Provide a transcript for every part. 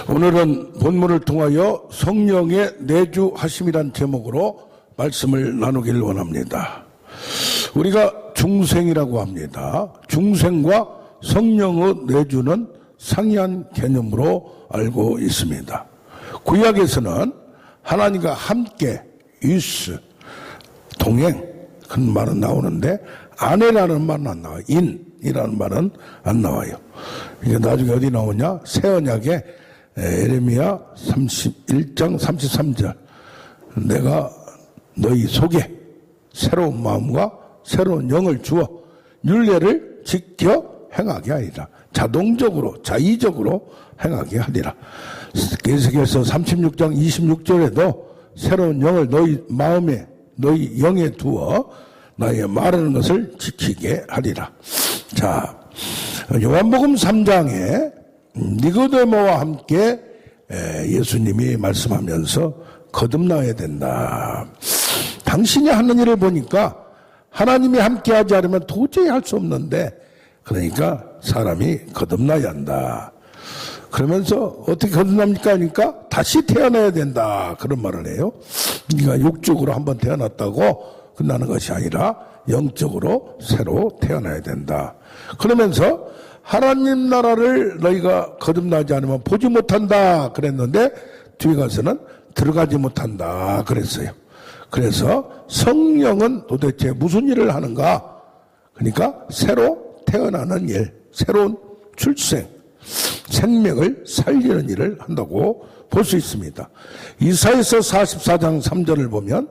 오늘은 본문을 통하여 성령의 내주하심이란 제목으로 말씀을 나누기를 원합니다. 우리가 중생이라고 합니다. 중생과 성령의 내주는 상이한 개념으로 알고 있습니다. 구약에서는 하나님과 함께 유스, 동행 그런 말은 나오는데 아내라는 말은 안 나와요. 인이라는 말은 안 나와요. 이게 나중에 어디 나오냐? 새 언약에 에레미야 31장 33절 내가 너희 속에 새로운 마음과 새로운 영을 주어 율례를 지켜 행하게 하리라. 자동적으로 자의적으로 행하게 하리라. 계속해서 36장 26절에도 새로운 영을 너희 마음에 너희 영에 두어 나의 말하는 것을 지키게 하리라. 자, 요한복음 3장에 니고데모와 함께 예수님이 말씀하면서 거듭나야 된다. 당신이 하는 일을 보니까 하나님이 함께하지 않으면 도저히 할 수 없는데 그러니까 사람이 거듭나야 한다. 그러면서 어떻게 거듭납니까? 하니까 다시 태어나야 된다. 그런 말을 해요. 네가 육적으로 한번 태어났다고 끝나는 것이 아니라 영적으로 새로 태어나야 된다. 그러면서 하나님 나라를 너희가 거듭나지 않으면 보지 못한다 그랬는데 뒤에 가서는 들어가지 못한다 그랬어요. 그래서 성령은 도대체 무슨 일을 하는가? 그러니까 새로 태어나는 일, 새로운 출생, 생명을 살리는 일을 한다고 볼 수 있습니다. 이사야서 44장 3절을 보면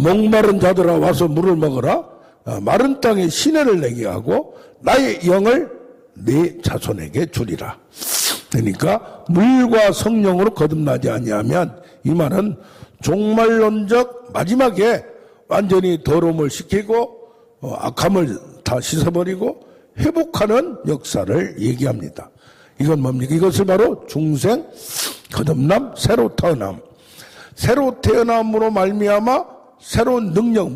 목마른 자들아 와서 물을 먹어라. 마른 땅에 시내를 내게 하고 나의 영을 네 자손에게 주리라. 그러니까 물과 성령으로 거듭나지 아니하면 이 말은 종말론적 마지막에 완전히 더러움을 시키고 악함을 다 씻어버리고 회복하는 역사를 얘기합니다. 이건 뭡니까? 이것을 바로 중생, 거듭남, 새로 태어남. 새로 태어남으로 말미암아 새로운 능력,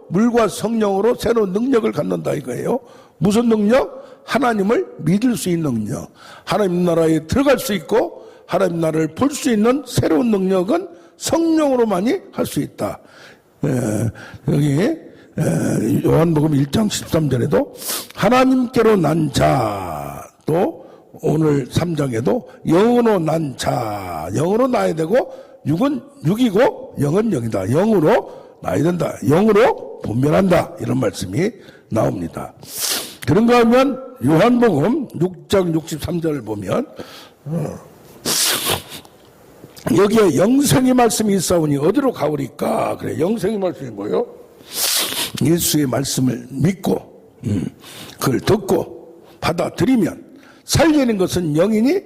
물과 성령으로 새로운 능력을 갖는다 이거예요. 무슨 능력? 하나님을 믿을 수 있는 능력. 하나님 나라에 들어갈 수 있고 하나님 나라를 볼 수 있는 새로운 능력은 성령으로만이 할 수 있다. 여기 요한복음 1장 13절에도 하나님께로 난 자, 또 오늘 3장에도 영으로 난 자, 영으로 나야 되고 육은 육이고 영은 영이다. 영으로 나야 된다. 영으로 분별한다. 이런 말씀이 나옵니다. 그런가 하면 요한복음 6장 63절을 보면 여기에 영생의 말씀이 있사오니 어디로 가오리까? 그래, 영생의 말씀이 뭐요? 예수의 말씀을 믿고 그걸 듣고 받아들이면 살리는 것은 영이니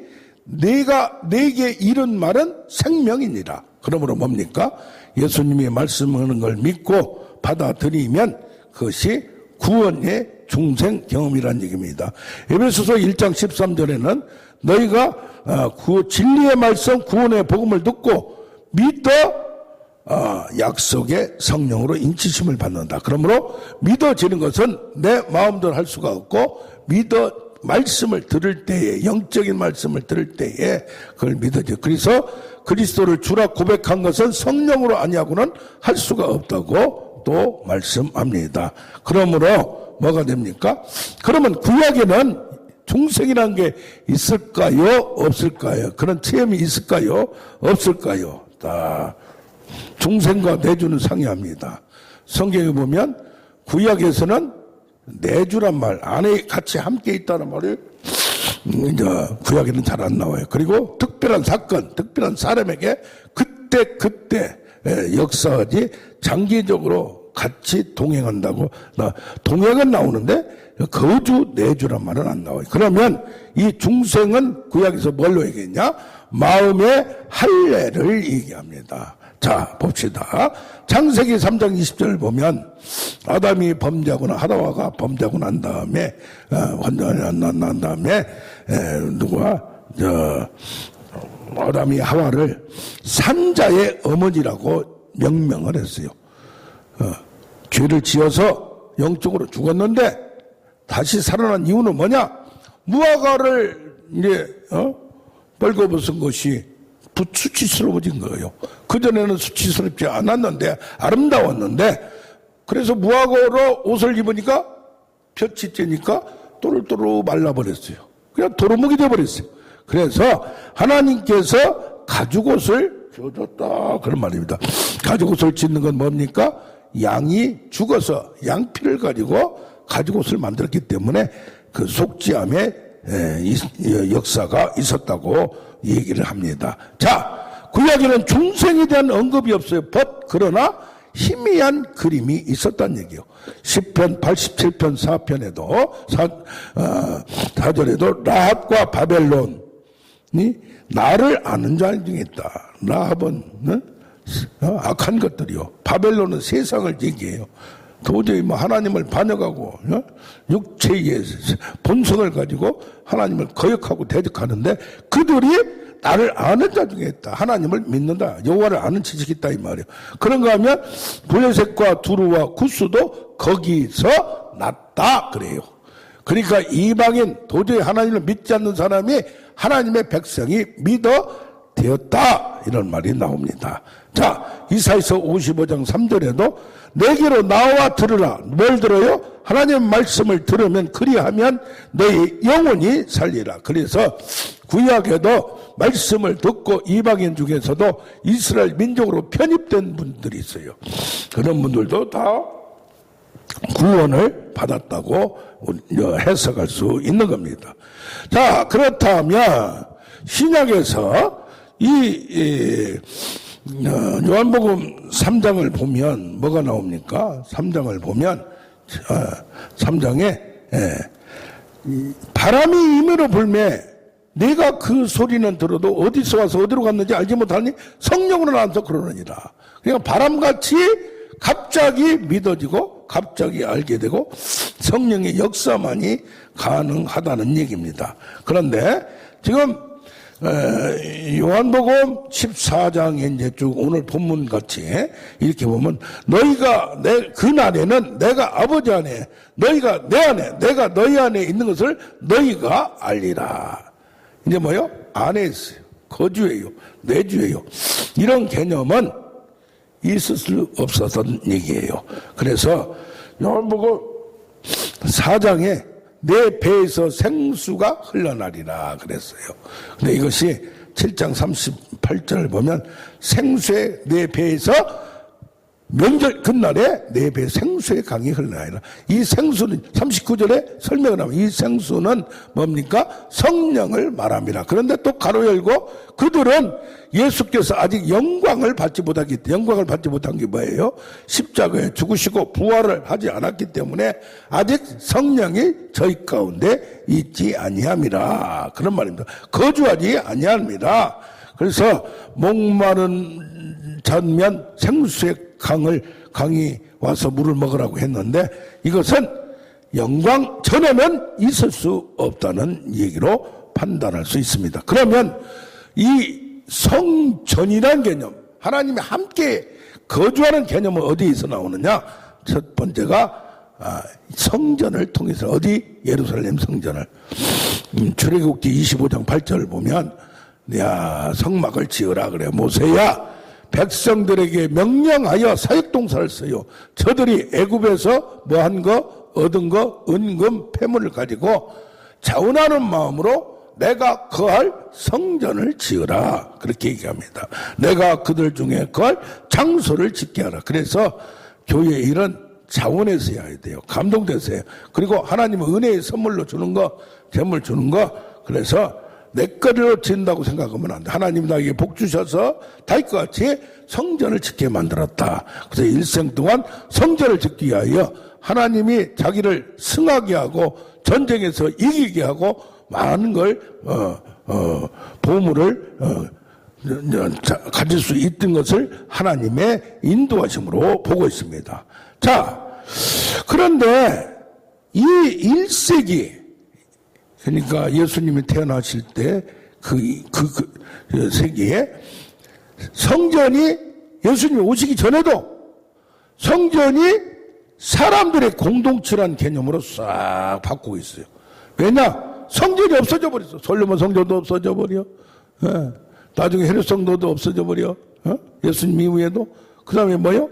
내가 내게 이른 말은 생명이니라. 그러므로 뭡니까? 예수님이 말씀하는 걸 믿고 받아들이면 그것이 구원의 중생 경험이라는 얘기입니다. 에베소서 1장 13절에는 너희가 진리의 말씀 구원의 복음을 듣고 믿어 약속의 성령으로 인치심을 받는다. 그러므로 믿어지는 것은 내 마음대로 할 수가 없고 말씀을 들을 때에 영적인 말씀을 들을 때에 그걸 믿어져. 그래서 그리스도를 주라 고백한 것은 성령으로 아니하고는 할 수가 없다고 또 말씀합니다. 그러므로 뭐가 됩니까? 그러면 구약에는 중생이라는 게 있을까요? 없을까요? 그런 체험이 있을까요? 없을까요? 다 중생과 내주는 상이합니다. 성경에 보면 구약에서는 내주란 말, 안에 같이 함께 있다는 말이 이제 구약에는 잘 안 나와요. 그리고 특별한 사건, 특별한 사람에게 그때 역사하지 장기적으로 같이 동행한다고 동행은 나오는데 거주 내주란 말은 안 나와요. 그러면 이 중생은 구약에서 뭘로 얘기했냐? 마음의 할례를 얘기합니다. 자, 봅시다. 창세기 3장 20절을 보면 아담이 범죄하거나 하다와가 범죄하고 난 다음에 완전히 난 다음에 아담이 하와를 산자의 어머니라고 명명을 했어요. 죄를 지어서 영적으로 죽었는데 다시 살아난 이유는 뭐냐? 무화과를 이제 벌거벗은 것이 수치스러워진 거예요. 그전에는 수치스럽지 않았는데 아름다웠는데 그래서 무화과로 옷을 입으니까 볕이 쬐니까 또르또르 말라버렸어요. 그냥 도루묵이 되어버렸어요. 그래서 하나님께서 가죽옷을 줘줬다 그런 말입니다. 가죽옷을 짓는 건 뭡니까? 양이 죽어서 양피를 가지고 가죽옷을 만들었기 때문에 그 속죄함의 역사가 있었다고 얘기를 합니다. 자, 구약에는 중생에 대한 언급이 없어요. 그러나 희미한 그림이 있었다는 얘기예요. 10편, 87편, 4편에도 4절에도 라합과 바벨론이 나를 아는 자 중에 있다. 라합은 악한 것들이요. 바벨론은 세상을 얘기해요. 도저히 하나님을 반역하고 육체의 본성을 가지고 하나님을 거역하고 대적하는데 그들이 나를 아는 자 중에 있다. 하나님을 믿는다. 여호와를 아는 지식이 있다 이 말이에요. 그런가 하면 블레셋과 두루와 구스도 거기서 났다 그래요. 그러니까 이방인 도저히 하나님을 믿지 않는 사람이 하나님의 백성이 믿어 되었다 이런 말이 나옵니다. 자, 이사야서 55장 3절에도 내게로 나와 들으라. 뭘 들어요? 하나님의 말씀을 들으면 그리하면 너희 영혼이 살리라. 그래서 구약에도 말씀을 듣고 이방인 중에서도 이스라엘 민족으로 편입된 분들이 있어요. 그런 분들도 다 구원을 받았다고 해석할 수 있는 겁니다. 자, 그렇다면 신약에서 요한복음 3장을 보면 뭐가 나옵니까? 3장을 보면 3장에 바람이 임으로 불매 내가 그 소리는 들어도 어디서 와서 어디로 갔는지 알지 못하니 성령으로 나와서 그러느니라. 그러니까 바람같이 갑자기 믿어지고 갑자기 알게 되고 성령의 역사만이 가능하다는 얘기입니다. 그런데 지금 요한복음 14장에 이제 쭉 오늘 본문 같이 이렇게 보면 너희가 그 날에는 내가 아버지 안에 너희가 내 안에 내가 너희 안에 있는 것을 너희가 알리라. 이제 뭐요? 안에 있어요. 거주예요. 내주예요. 이런 개념은 있을 수 없었던 얘기예요. 그래서 요한복음 4장에 내 배에서 생수가 흘러나리라 그랬어요. 근데 이것이 7장 38절을 보면 생수의 내 배에서 명절 끝날에 내 배에 생수의 강이 흘러나리라. 이 생수는 39절에 설명을 하면 이 생수는 뭡니까? 성령을 말합니다. 그런데 또 가로 열고 그들은 예수께서 아직 영광을 받지 못한 게 뭐예요? 십자가에 죽으시고 부활을 하지 않았기 때문에 아직 성령이 저희 가운데 있지 아니함이라. 그런 말입니다. 거주하지 아니합니다. 그래서 목마른 자면 생수의 강이 와서 물을 먹으라고 했는데 이것은 영광 전에는 있을 수 없다는 얘기로 판단할 수 있습니다. 그러면 이 성전이라는 개념, 하나님이 함께 거주하는 개념은 어디에서 나오느냐? 첫 번째가 성전을 통해서 어디? 예루살렘 성전을. 출애굽기 25장 8절을 보면 야 성막을 지으라 그래. 모세야 백성들에게 명령하여 사역동사를 써요. 저들이 애굽에서 뭐한 거 얻은 거 은금 폐물을 가지고 자원하는 마음으로 내가 거할 성전을 지으라 그렇게 얘기합니다. 내가 그들 중에 거할 장소를 짓게 하라. 그래서 교회 일은 자원해서 해야 돼요. 감동돼서 해요. 그리고 하나님은 은혜의 선물로 주는 거, 재물 주는 거. 그래서 내 거로 짓는다고 생각하면 안 돼. 하나님 나에게 복 주셔서 다윗과 같이 성전을 짓게 만들었다. 그래서 일생 동안 성전을 짓기 위하여 하나님이 자기를 승하게 하고 전쟁에서 이기게 하고 많은 걸 보물을 가질 수 있던 것을 하나님의 인도하심으로 보고 있습니다. 자, 그런데 이 1세기 그러니까 예수님이 태어나실 때 그 세기에 성전이 예수님이 오시기 전에도 성전이 사람들의 공동체라는 개념으로 싹 바꾸고 있어요. 왜냐? 성전이 없어져 버렸어. 솔로몬 성전도 없어져 버려. 나중에 혈액성도도 없어져 버려. 예수님 이후에도. 그 다음에 뭐요?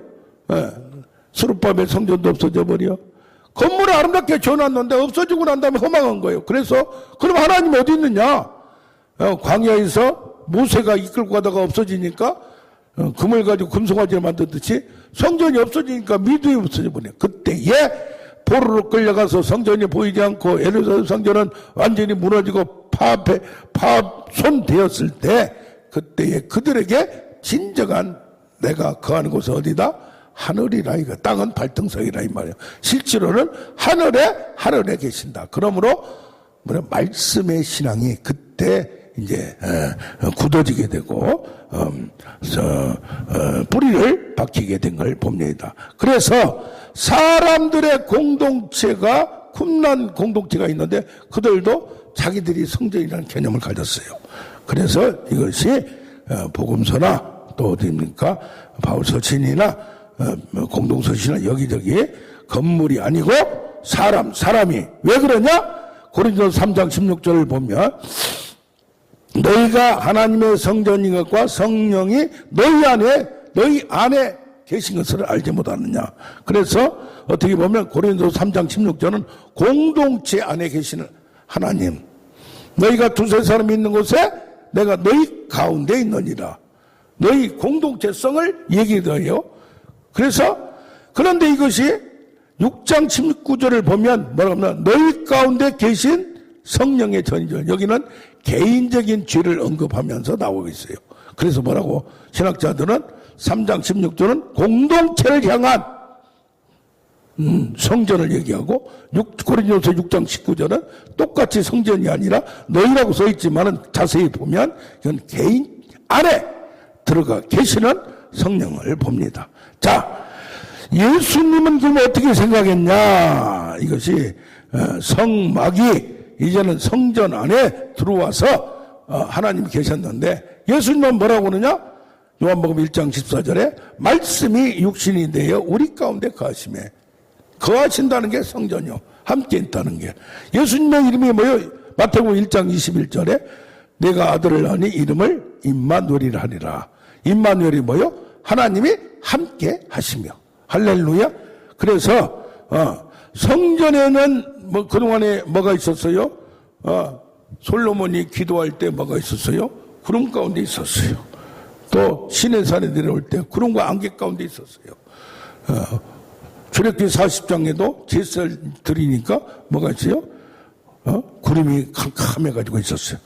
수르밥의 성전도 없어져 버려. 건물을 아름답게 지어놨는데 없어지고 난 다음에 허망한 거예요. 그래서 그럼 하나님 어디 있느냐? 광야에서 모세가 이끌고 가다가 없어지니까 금을 가지고 금송아지를 만들듯이 성전이 없어지니까 믿음이 없어져 버려요. 그때에 포로로 끌려가서 성전이 보이지 않고 예루살렘 성전은 완전히 무너지고 파손되었을 때 그때에 그들에게 진정한 내가 거하는 곳은 어디다? 하늘이라. 이거 땅은 발등성이라 이 말이에요. 실제로는 하늘에 계신다. 그러므로 말씀의 신앙이 그때 이제 굳어지게 되고 뿌리를 박히게 된 걸 봅니다. 그래서 사람들의 공동체가 쿰난 공동체가 있는데 그들도 자기들이 성전이라는 개념을 가졌어요. 그래서 이것이 복음서나 또 어디입니까? 바울서신이나 공동서신이나 여기저기 건물이 아니고 사람이 왜 그러냐? 고린도서 3장 16절을 보면 너희가 하나님의 성전인 것과 성령이 너희 안에 계신 것을 알지 못하느냐. 그래서 어떻게 보면 고린도서 3장 16절은 공동체 안에 계시는 하나님, 너희가 두세 사람이 있는 곳에 내가 너희 가운데 있느니라. 너희 공동체성을 얘기해요. 그래서 그런데 이것이 6장 19절을 보면 뭐라고 하면 너희 가운데 계신 성령의 전이죠. 여기는 개인적인 죄를 언급하면서 나오고 있어요. 그래서 뭐라고 신학자들은 3장 16절은 공동체를 향한 성전을 얘기하고 고린도서 6장 19절은 똑같이 성전이 아니라 너희라고 써있지만은 자세히 보면 이건 개인 안에 들어가 계시는 성령을 봅니다. 자, 예수님은 그럼 어떻게 생각했냐? 이것이 성막이 이제는 성전 안에 들어와서 하나님이 계셨는데 예수님은 뭐라고 그러냐? 요한복음 1장 14절에 말씀이 육신이 되어 우리 가운데 거하심에 거하신다는 게 성전이요. 함께 있다는 게. 예수님의 이름이 뭐예요? 마태복음 1장 21절에 내가 아들을 낳으니 이름을 임마누엘이라 하리라. 임마누엘이 뭐예요? 하나님이 함께 하시며. 할렐루야. 그래서 성전에는 뭐 그동안에 뭐가 있었어요? 솔로몬이 기도할 때 뭐가 있었어요? 구름 가운데 있었어요. 또 시내산에 내려올 때 구름과 안개 가운데 있었어요. 출애굽기 40장에도 제사를 드리니까 뭐가 있어요? 구름이 캄캄해가지고 있었어요.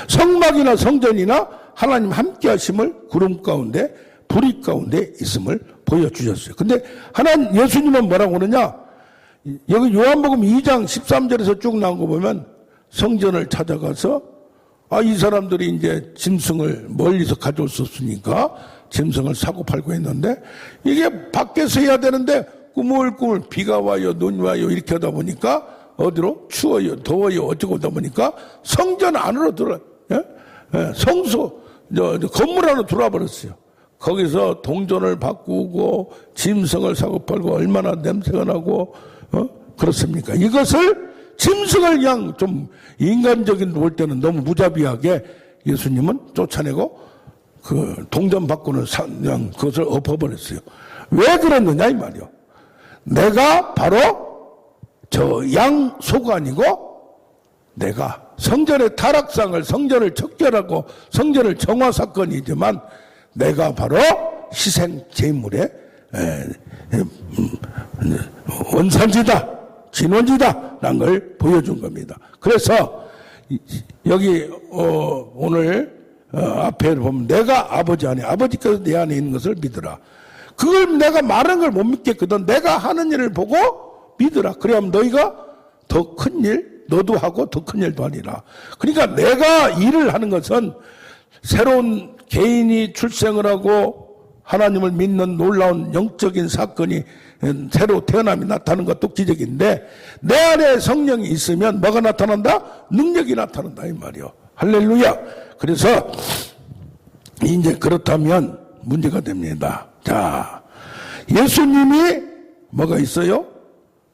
성막이나 성전이나 하나님 함께 하심을 구름 가운데 불이 가운데 있음을 보여주셨어요. 근데 예수님은 뭐라고 그러냐? 여기 요한복음 2장 13절에서 쭉 나온 거 보면 성전을 찾아가서 이 사람들이 이제 짐승을 멀리서 가져올 수 없으니까 짐승을 사고 팔고 했는데 이게 밖에서 해야 되는데 꾸물꾸물 비가 와요, 눈이 와요 이렇게 하다 보니까 어디로? 추워요, 더워요 어쩌고 하다 보니까 성전 안으로 성소, 건물 안으로 들어와 버렸어요. 거기서 동전을 바꾸고 짐승을 사고 팔고 얼마나 냄새가 나고 그렇습니까? 이것을 짐승을 그냥 좀 인간적인 볼 때는 너무 무자비하게 예수님은 쫓아내고 그 동전 바꾸는 그냥 그것을 엎어버렸어요. 왜 그랬느냐 이 말이요. 내가 바로 저 양 소가 아니고 내가 성전의 타락상을 성전을 척결하고 성전을 정화 사건이지만 내가 바로 희생 제물의 원산지다, 진원지다 라는 걸 보여준 겁니다. 그래서 여기 오늘 앞에 보면 내가 아버지 안에 아버지께서 내 안에 있는 것을 믿으라. 그걸 내가 말하는 걸 못 믿겠거든. 내가 하는 일을 보고 믿으라. 그래야면 너희가 더 큰 일 너도 하고 더 큰 일도 하리라. 그러니까 내가 일을 하는 것은 새로운 개인이 출생을 하고 하나님을 믿는 놀라운 영적인 사건이 새로 태어남이 나타나는 것도 기적인데 내 안에 성령이 있으면 뭐가 나타난다? 능력이 나타난다 이 말이요. 할렐루야. 그래서 이제 그렇다면 문제가 됩니다. 자, 예수님이 뭐가 있어요?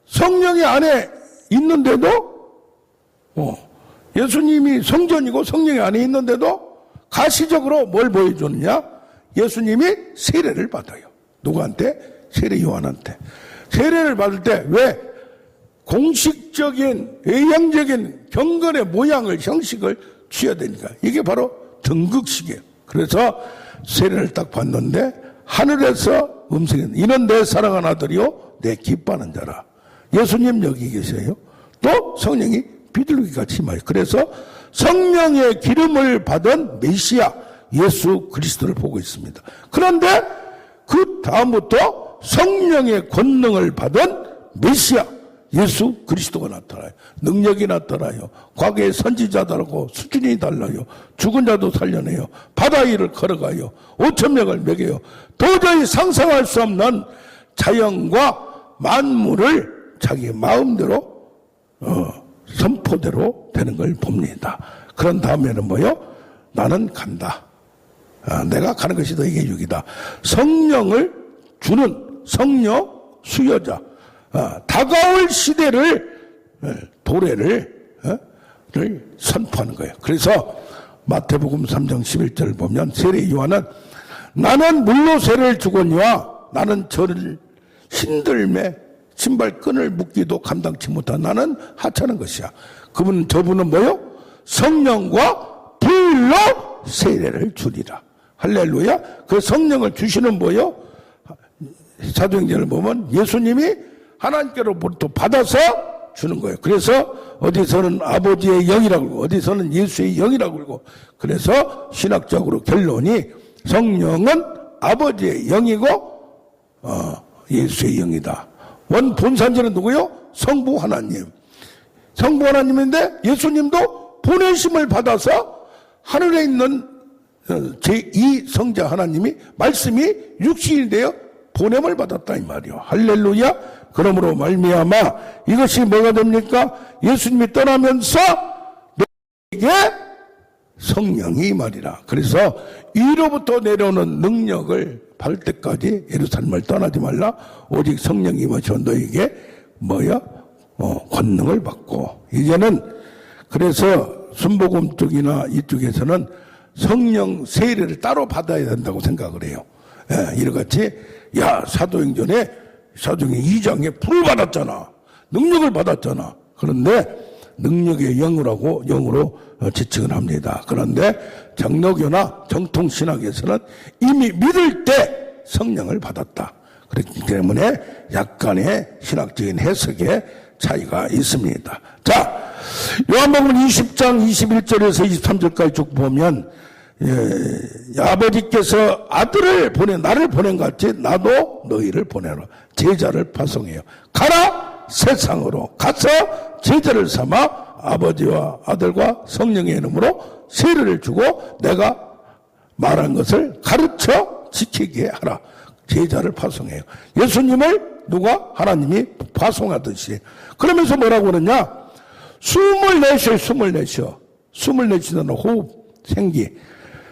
성령이 안에 있는데도 예수님이 성전이고 성령이 안에 있는데도 가시적으로 뭘 보여주느냐? 예수님이 세례를 받아요. 누구한테? 세례 요한한테. 세례를 받을 때 왜? 공식적인 외형적인 경건의 모양을 형식을 취해야 되니까 이게 바로 등극식이에요. 그래서 세례를 딱 받는데 하늘에서 음성이 이는 내 사랑하는 아들이요 내 기뻐하는 자라. 예수님 여기 계세요. 또 성령이 비둘기 같이 임하여. 그래서 성령의 기름을 받은 메시아 예수 그리스도를 보고 있습니다. 그런데 그 다음부터 성령의 권능을 받은 메시아 예수 그리스도가 나타나요. 능력이 나타나요. 과거의 선지자들하고 수준이 달라요. 죽은 자도 살려내요. 바다 위를 걸어가요. 5,000명을 먹여요. 도저히 상상할 수 없는 자연과 만물을 자기 마음대로 선포대로 되는 걸 봅니다. 그런 다음에는 뭐요? 나는 간다. 내가 가는 것이 너에게 유익이다. 성령을 주는 성령 수여자. 다가올 시대를 도래를 선포하는 거예요. 그래서 마태복음 3장 11절을 보면 세례 요한은 나는 물로 세례를 주거니와 나는 저를 힘들매 신발끈을 묶기도 감당치 못한 나는 하찮은 것이야. 저분은 뭐요? 성령과 불로 세례를 주리라. 할렐루야. 그 성령을 주시는 뭐요? 사도행전을 보면 예수님이 하나님께로부터 받아서 주는 거예요. 그래서 어디서는 아버지의 영이라고 그러고 어디서는 예수의 영이라고 그러고 그래서 신학적으로 결론이 성령은 아버지의 영이고 예수의 영이다. 원 본산자는 누구요? 성부 하나님. 성부 하나님인데 예수님도 보내심을 받아서 하늘에 있는 제2 성자 하나님이 말씀이 육신이 되어 보냄을 받았다 이 말이요. 할렐루야. 그러므로 말미암아 이것이 뭐가 됩니까? 예수님이 떠나면서 너에게 성령이 말이라. 그래서 위로부터 내려오는 능력을 받을 때까지 예루살렘을 떠나지 말라. 오직 성령이 임하셔 너에게 뭐야? 권능을 받고. 이제는 그래서 순복음 쪽이나 이쪽에서는 성령 세례를 따로 받아야 된다고 생각을 해요. 이렇같이 사도행전 2장에 불을 받았잖아. 능력을 받았잖아. 그런데 능력의 영으로 지칭을 합니다. 그런데 장로교나 정통신학에서는 이미 믿을 때 성령을 받았다. 그렇기 때문에 약간의 신학적인 해석에 차이가 있습니다. 자, 요한복음 20장 21절에서 23절까지 쭉 보면 아버지께서 아들을 나를 보낸 것 같이 나도 너희를 보내라. 제자를 파송해요. 가라 세상으로 가서 제자를 삼아 아버지와 아들과 성령의 이름으로 세례를 주고 내가 말한 것을 가르쳐 지키게 하라. 제자를 파송해요. 예수님을 누가? 하나님이 파송하듯이. 그러면서 뭐라고 그러냐? 숨을 내쉬어. 숨을 내쉬는 호흡, 생기.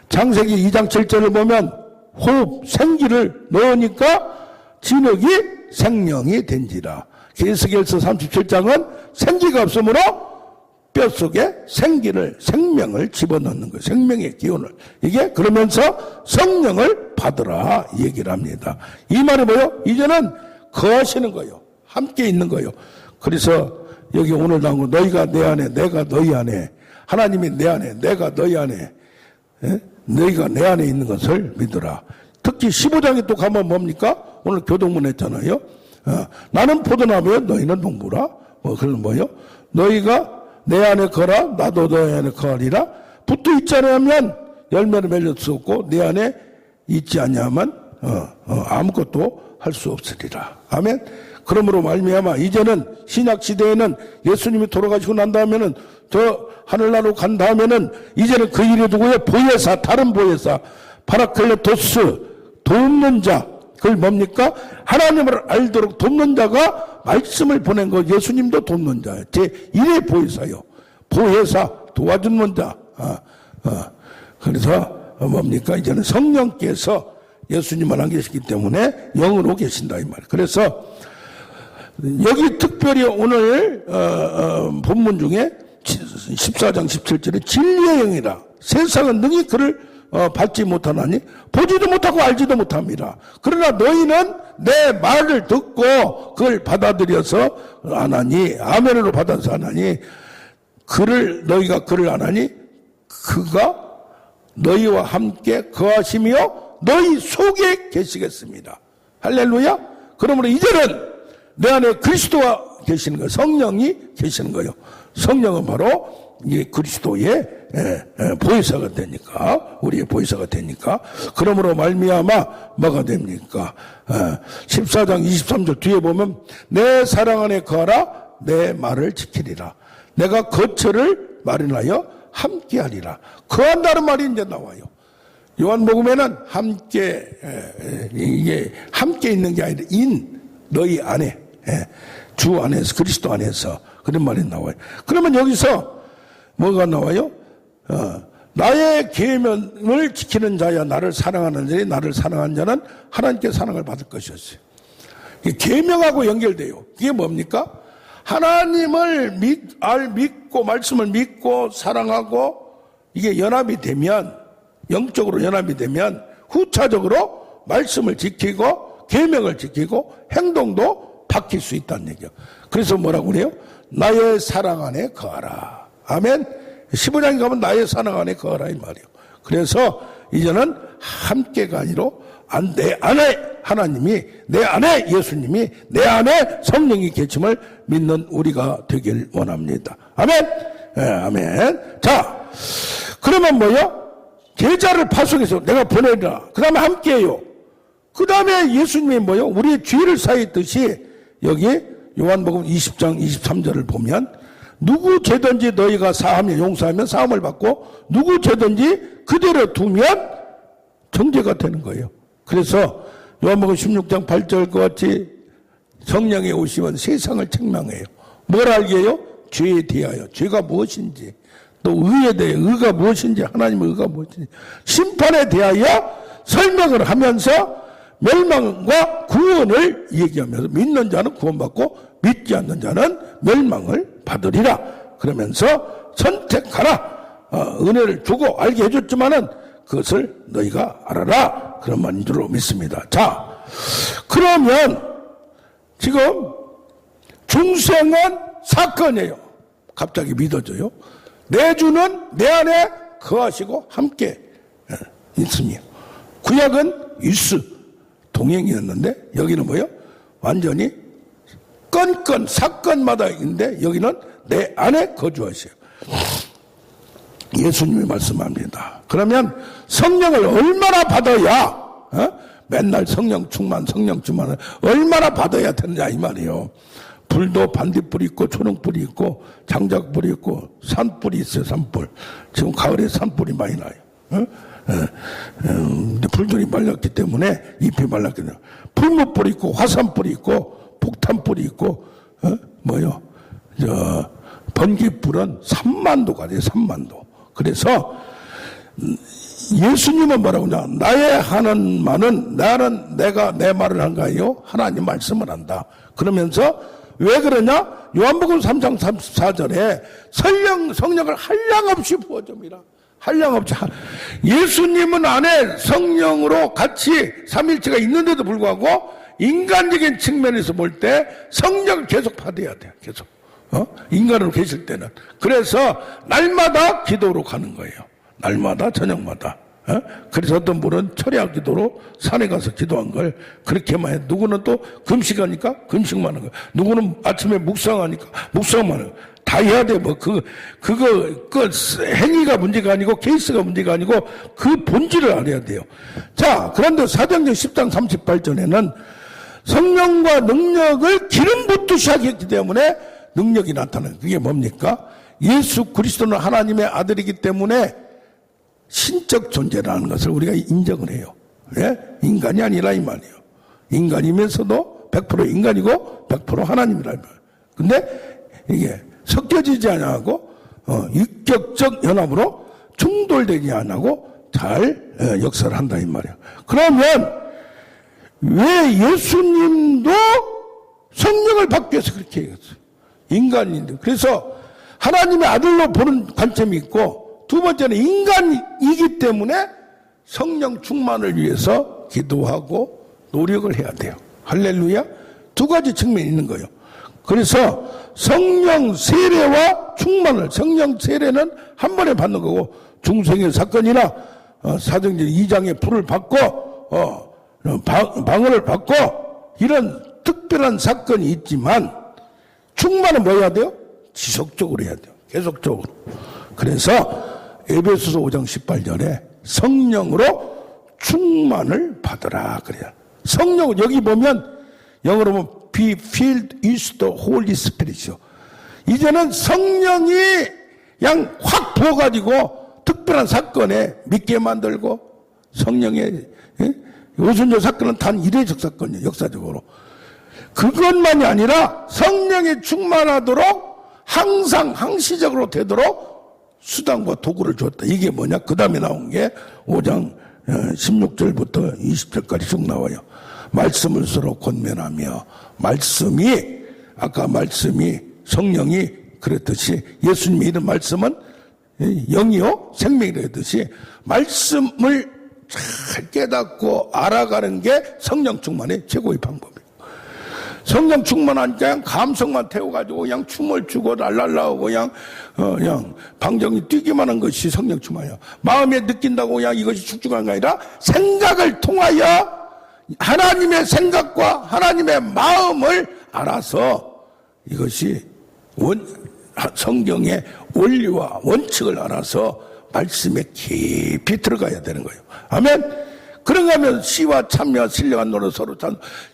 창세기 2장 7절을 보면 호흡, 생기를 넣으니까 진흙이 생명이 된지라. 에스겔서 37장은 생기가 없으므로 뼛속에 생명을 집어넣는 거예요. 생명의 기운을. 이게 그러면서 성령을 받으라 얘기를 합니다. 이 말이 뭐예요? 이제는 거하시는 거예요. 함께 있는 거예요. 그래서 여기 오늘 나온 거 너희가 내 안에 내가 너희 안에 하나님이 내 안에 내가 너희 안에 너희가 내 안에 있는 것을 믿으라. 특히 15장에 또 가면 뭡니까? 오늘 교동문 했잖아요. 나는 포도나무여 너희는 농부라. 그런 뭐요? 너희가 내 안에 거라 나도 너희 안에 거하리라. 붙어 있지 않으면 열매를 맺을 수 없고 내 안에 있지 않냐면 아무것도 할 수 없으리라. 아멘. 그러므로 말미암아 이제는 신약 시대에는 예수님이 돌아가시고 난 다음에는 저 하늘나라로 간 다음에는 이제는 그 일이 누구예요? 보혜사, 다른 보혜사, 파라클레토스, 돕는 자. 그걸 뭡니까? 하나님을 알도록 돕는 자가 말씀을 보낸 거. 예수님도 돕는 자예요. 제1의 보혜사요. 보혜사, 도와주는 자. 그래서 뭡니까? 이제는 성령께서 예수님만 안 계시기 때문에 영으로 계신다 이 말이에요. 그래서 여기 특별히 오늘 본문 중에 14장 17절에 진리의 영이라 세상은 능히 그를 받지 못하나니 보지도 못하고 알지도 못합니다. 그러나 너희는 내 말을 듣고 그걸 받아들여서 안하니, 아멘으로 받아서 안하니, 너희가 그를 안하니 그가 너희와 함께 거하시며 너희 속에 계시겠습니다. 할렐루야. 그러므로 이제는 내 안에 그리스도가 계시는 거예요. 성령이 계시는 거예요. 성령은 바로 이 그리스도의 보혜사가 되니까, 우리의 보혜사가 되니까. 그러므로 말미암아 뭐가 됩니까? 14장 23절 뒤에 보면 내 사랑 안에 거하라, 내 말을 지키리라. 내가 거처를 마련하여 함께하리라. 거한다는 말이 이제 나와요. 요한복음에는 함께, 이게 함께 있는 게 아니라 너희 안에, 주 안에서, 그리스도 안에서 그런 말이 나와요. 그러면 여기서 뭐가 나와요? 나의 계명을 지키는 자야 나를 사랑하는 자니 나를 사랑하는 자는 하나님께 사랑을 받을 것이었어요. 계명하고 연결돼요. 이게 뭡니까? 하나님을 믿고 말씀을 믿고 사랑하고 이게 연합이 되면, 영적으로 연합이 되면 후차적으로 말씀을 지키고 계명을 지키고 행동도 바뀔 수 있다는 얘기예요. 그래서 뭐라고 그래요? 나의 사랑 안에 거하라. 아멘. 15장에 가면 나의 사랑 안에 거하라 이 말이에요. 그래서 이제는 함께가 아니라 내 안에 하나님이, 내 안에 예수님이, 내 안에 성령이 계심을 믿는 우리가 되길 원합니다. 아멘. 아멘. 자, 그러면 뭐요? 제자를 파송해서 내가 보내리라. 그 다음에 함께해요. 그 다음에 예수님이 뭐요? 우리의 죄를 사했듯이 여기 요한복음 20장 23절을 보면 누구 죄든지 너희가 사하면 용서하면 사함을 받고 누구 죄든지 그대로 두면 정죄가 되는 거예요. 그래서 요한복음 16장 8절 같이 성령이 오시면 세상을 책망해요. 뭘 알게 해요? 죄에 대하여, 죄가 무엇인지, 또 의에 대해 의가 무엇인지, 하나님의 의가 무엇인지, 심판에 대하여 설명을 하면서 멸망과 구원을 얘기하면서 믿는 자는 구원받고 믿지 않는 자는 멸망을 받으리라. 그러면서 선택하라. 은혜를 주고 알게 해줬지만은 그것을 너희가 알아라. 그런 말인 줄로 믿습니다. 자, 그러면 지금 중생은 사건이에요. 갑자기 믿어져요. 내 주는 내 안에 거하시고 함께 있으며, 구약은 일수 동행이었는데 여기는 뭐예요? 완전히 건건 사건마다 있는데 여기는 내 안에 거주하세요. 예수님이 말씀합니다. 그러면 성령을 얼마나 받아야, 맨날 성령 충만 얼마나 받아야 되느냐 이 말이에요. 불도 반딧불이 있고 초롱불이 있고 장작불이 있고 산불이 있어요. 산불. 지금 가을에 산불이 많이 나요. 근데 불들이 말랐기 때문에 잎이 말랐기 때문에 풀무불이 있고 화산불이 있고 폭탄불이 있고 뭐요? 번개불은 3만도가 돼요. 3만도. 그래서 예수님은 뭐라고 하냐? 나의 하는 말은 나는 내가 내 말을 한가요? 하나님 말씀을 한다. 그러면서 왜 그러냐? 요한복음 3장 34절에 성령을 한량없이 부어줍니다. 한량없이. 예수님은 안에 성령으로 같이 삼일체가 있는데도 불구하고 인간적인 측면에서 볼 때 성령을 계속 받아야 돼요. 계속. 인간으로 계실 때는. 그래서 날마다 기도로 가는 거예요. 날마다 저녁마다. 그래서 어떤 분은 철야 기도로 산에 가서 기도한 걸 그렇게만 해. 누구는 또 금식하니까 금식만 하는 거야. 누구는 아침에 묵상하니까 묵상만 하는 거야. 다 해야 돼. 뭐 그거 행위가 문제가 아니고 케이스가 문제가 아니고 그 본질을 알아야 돼요. 자, 그런데 사도행전 10장 38절에는 성령과 능력을 기름 붓듯이 하기 때문에 능력이 나타나요. 그게 뭡니까? 예수 그리스도는 하나님의 아들이기 때문에 신적 존재라는 것을 우리가 인정을 해요. 예? 인간이 아니라 이 말이에요. 인간이면서도 100% 인간이고 100% 하나님이라 이 말이에요. 근데 이게 섞여지지 않고 육격적 연합으로 충돌되지 않고 잘 역사를 한다 이 말이에요. 그러면 왜 예수님도 성령을 받기 위해서 그렇게 얘기했어요? 인간인데. 그래서 하나님의 아들로 보는 관점이 있고 두 번째는 인간이기 때문에 성령 충만을 위해서 기도하고 노력을 해야 돼요. 할렐루야. 두 가지 측면이 있는 거예요. 그래서 성령 세례와 충만을, 성령 세례는 한 번에 받는 거고, 중생의 사건이나 사도행전 2장의 불을 받고 방언을 받고 이런 특별한 사건이 있지만, 충만은 뭐 해야 돼요? 지속적으로 해야 돼요. 계속적으로. 그래서 에베소서 5장 18절에 성령으로 충만을 받으라 그래요. 성령은 여기 보면 영어로 보면 be filled with the Holy Spirit이요. 이제는 성령이 그냥 확 부어가지고 특별한 사건에 믿게 만들고, 성령의 오순절 사건은 단 이례적 사건이에요. 역사적으로. 그것만이 아니라 성령이 충만하도록 항상 항시적으로 되도록 수단과 도구를 줬다. 이게 뭐냐? 그 다음에 나온 게 5장 16절부터 20절까지 쭉 나와요. 말씀을 서로 권면하며, 아까 말씀이 성령이 그랬듯이, 예수님이 이런 말씀은 영이요 생명이라 했듯이 말씀을 잘 깨닫고 알아가는 게 성령 충만의 최고의 방법이에요. 성령 충만하니까 그냥 감성만 태워가지고 그냥 춤을 추고 랄랄라하고 그냥 방정이 뛰기만 한 것이 성령 충만이에요. 마음에 느낀다고 그냥 이것이 축축한 게 아니라 생각을 통하여 하나님의 생각과 하나님의 마음을 알아서 이것이 성경의 원리와 원칙을 알아서 말씀에 깊이 들어가야 되는 거예요. 아멘. 그런가 하면 시와 참여와 신령한 노래 서로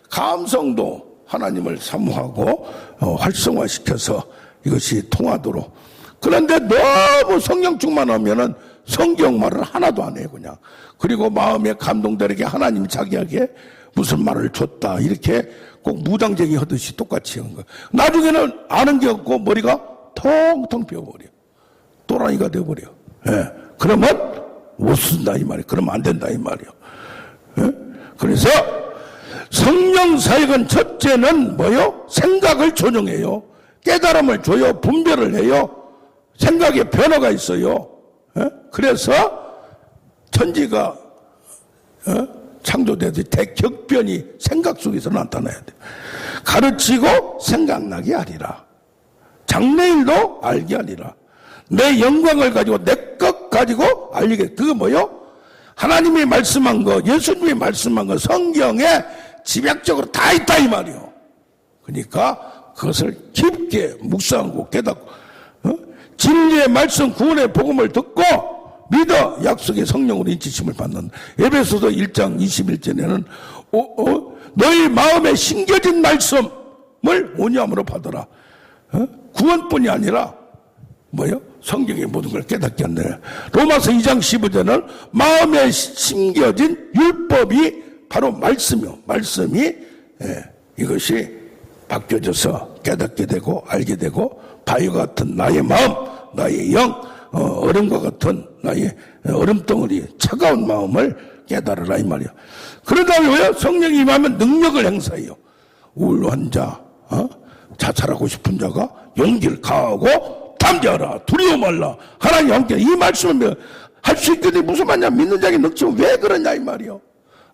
감성도 하나님을 사모하고 활성화시켜서 이것이 통하도록. 그런데 너무 성령 충만하면은 성경 말을 하나도 안 해요, 그냥. 그리고 마음에 감동되게 하나님이 자기에게 무슨 말을 줬다, 이렇게 꼭 무당쟁이 하듯이 똑같이 하는 거예요. 나중에는 아는 게 없고 머리가 텅텅 비어버려. 또라이가 되어버려. 예. 그러면 못 쓴다 이 말이에요. 그러면 안 된다 이 말이에요. 예? 그래서 성령 사역은 첫째는 뭐요? 생각을 조정해요. 깨달음을 줘요. 분별을 해요. 생각에 변화가 있어요. 예? 그래서 천지가 창조되듯이 대격변이 생각 속에서 나타나야 돼. 가르치고 생각나게 하리라. 장래일도 알게 하리라. 내 영광을 가지고 내 것 가지고 알리게. 그거 뭐요? 하나님이 말씀한 거, 예수님이 말씀한 거 성경에 집약적으로 다 있다 이 말이요. 그러니까 그것을 깊게 묵상하고 깨닫고 진리의 말씀 구원의 복음을 듣고 믿어 약속의 성령으로 인치심을 받는. 에베소서 1장 21절에는 너희 마음에 심겨진 말씀을 온유함으로 받아라. 구원뿐이 아니라 뭐요? 성경의 모든 걸 깨닫게 한다. 로마서 2장 15절은 마음에 심겨진 율법이 바로 말씀이요. 말씀이 이것이 바뀌어져서 깨닫게 되고 알게 되고, 바위와 같은 나의 마음, 나의 영, 얼음과 같은 나의 얼음덩어리 차가운 마음을 깨달으라 이 말이야. 그러다 왜요? 성령이 임하면 능력을 행사해요. 우울 환자, 자살하고 싶은 자가 용기를 가하고 담대하라, 두려워 말라, 하나님 함께. 이 말씀을 할 수 있거든. 무슨 말이냐? 믿는 자에게 넉지면 왜 그러냐 이 말이요.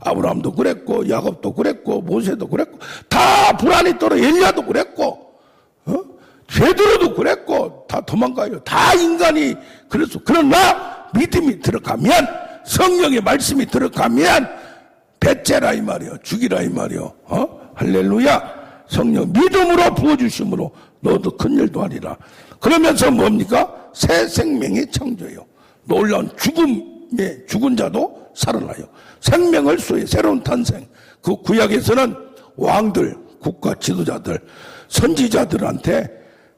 아브라함도 그랬고 야곱도 그랬고 모세도 그랬고 다 불안이 떨어. 엘리야도 그랬고 베드로도 그랬고 다 도망가요. 다 인간이 그랬어. 그러나 믿음이 들어가면, 성령의 말씀이 들어가면 배째라 이 말이요, 죽이라 이 말이요. 할렐루야. 성령 믿음으로 부어주심으로 너도 큰 일도 하리라. 그러면서 뭡니까? 새 생명이 창조해요. 놀라운 죽은 자도 살아나요. 생명을 수해 새로운 탄생. 그 구약에서는 왕들, 국가 지도자들, 선지자들한테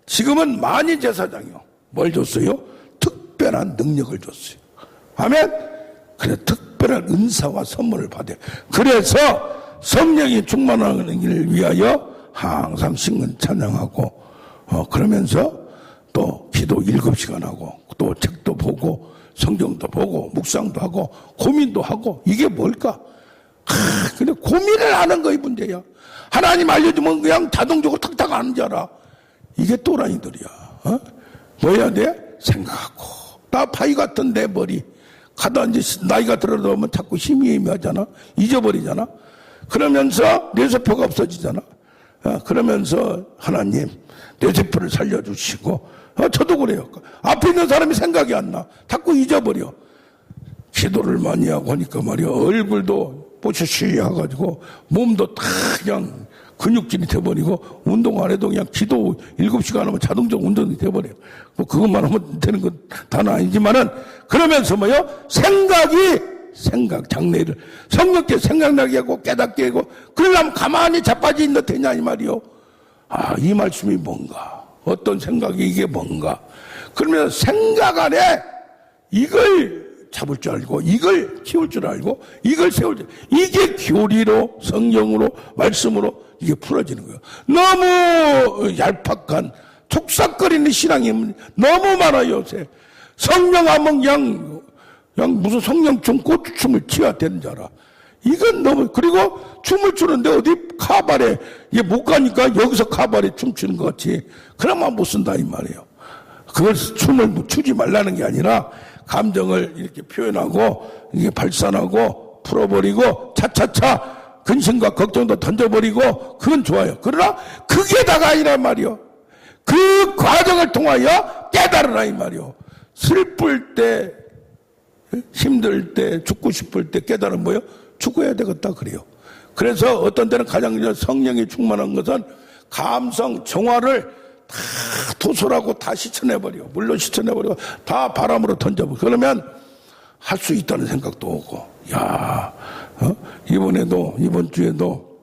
지금은 만인 제사장이요. 뭘 줬어요? 특별한 능력을 줬어요. 아멘. 그래, 특별한 은사와 선물을 받아요. 그래서 성령이 충만하기를 위하여 항상 신근 찬양하고 그러면서 또 기도 7시간 하고 또 책도 보고 성경도 보고 묵상도 하고 고민도 하고. 이게 뭘까? 근데 고민을 하는 거이 문제야. 하나님 알려주면 그냥 자동적으로 탁탁 하는 줄 알아. 이게 또라이들이야. 뭐 해야 돼? 생각하고 다 바위 같은 내 머리. 가다 이제 나이가 들어가면 자꾸 힘이 하잖아. 잊어버리잖아. 그러면서 뇌세포가 없어지잖아. 그러면서 하나님 뇌세포를 살려주시고, 저도 그래요. 앞에 있는 사람이 생각이 안 나. 자꾸 잊어버려. 기도를 많이 하고 하니까 말이야. 얼굴도 뽀시시 해가지고 몸도 다 그냥 근육질이 돼버리고, 운동 안 해도 그냥 기도 7시간 하면 자동적으로 운동이 돼버려요. 뭐 그것만 하면 되는 건 다는 아니지만은, 그러면서 뭐요? 생각, 장래를 성령께 생각나게 하고 깨닫게 하고, 그러려면 가만히 자빠져 있는 되냐 이 말이요. 이 말씀이 뭔가, 어떤 생각이 이게 뭔가. 그러면 생각 안에 이걸 잡을 줄 알고, 이걸 키울 줄 알고, 이걸 세울 줄, 이게 교리로, 성령으로, 말씀으로 이게 풀어지는 거예요. 너무 얄팍한 촉삭거리는 신앙이 너무 많아요 요새. 성령하면 그냥 무슨 성령춤, 고추춤을 취해야 되는 줄 알아. 이건 너무. 그리고 춤을 추는데 어디 카바레 이게 못 가니까 여기서 카바레 춤추는 것 같이, 그러면 못 쓴다 이 말이에요. 그걸 춤을 추지 말라는 게 아니라 감정을 이렇게 표현하고 이게 발산하고 풀어버리고 차차차 근심과 걱정도 던져버리고, 그건 좋아요. 그러나 그게 다가 아니란 말이요. 그 과정을 통하여 깨달으라 이 말이요. 슬플 때, 힘들 때, 죽고 싶을 때 깨달으면 뭐요? 죽어야 되겠다 그래요. 그래서 어떤 때는 가장 성령이 충만한 것은 감성, 정화를 다 도솔하고 다 씻어내버려. 물로 씻어내버리고 다 바람으로 던져버려. 그러면 할 수 있다는 생각도 오고, 이번 주에도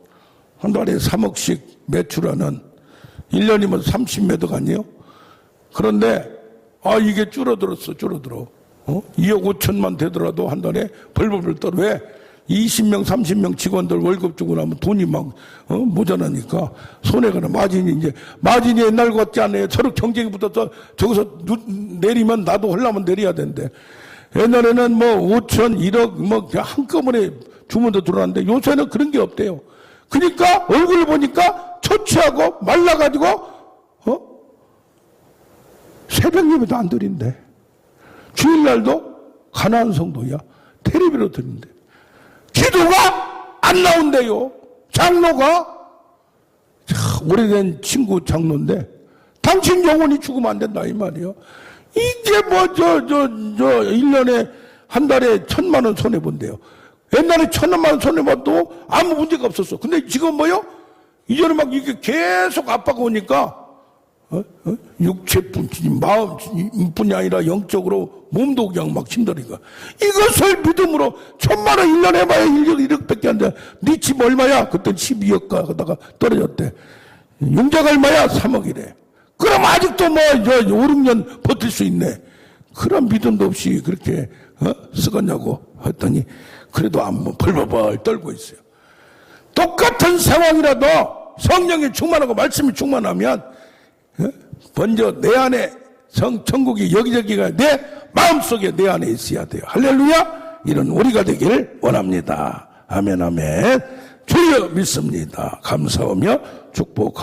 한 달에 3억씩 매출하는 1년이면 30매덕 아니에요? 그런데, 이게 줄어들어. 2억 5천만 되더라도 한 달에 벌벌벌 떨어. 왜? 20명, 30명 직원들 월급 주고 나면 돈이 막, 모자라니까 손해가 나. 마진이 옛날 같지 않아요. 서로 경쟁이 붙어서 저기서 내리면 나도 하려면 내려야 되는데. 옛날에는 뭐 5천, 1억 뭐 한꺼번에 주문도 들어왔는데 요새는 그런 게 없대요. 그러니까 얼굴을 보니까 초췌하고 말라가지고, 새벽 예배도 안 드린대. 주일날도 가난한 성도야. 텔레비로 드린대. 기도가 안 나온대요. 장로가. 오래된 친구 장로인데, 당신 영혼이 죽으면 안 된다 이 말이에요. 이게 뭐 1년에 한 달에 1,000만 원 손해본대요. 옛날에 1,000만 원 손해봐도 아무 문제가 없었어. 근데 지금 뭐요? 이제는 막 이게 계속 압박이 오니까, 육체뿐이 마음뿐이 아니라 영적으로 몸도 그냥 막 힘들으니까, 이것을 믿음으로 1,000만 원 1년 해봐야 1억밖에 안 돼. 네 집 얼마야? 그때 12억 가다가 떨어졌대. 융자가 얼마야? 3억이래. 그럼 아직도 5, 6년 버틸 수 있네. 그런 믿음도 없이 그렇게 쓰겠냐고 했더니, 그래도 벌벌벌 떨고 있어요. 똑같은 상황이라도 성령이 충만하고 말씀이 충만하면 먼저 내 안에 천국이 여기저기가 내 마음속에 내 안에 있어야 돼요. 할렐루야. 이런 우리가 되기를 원합니다. 아멘 아멘. 주여 믿습니다. 감사하며 축복합니다.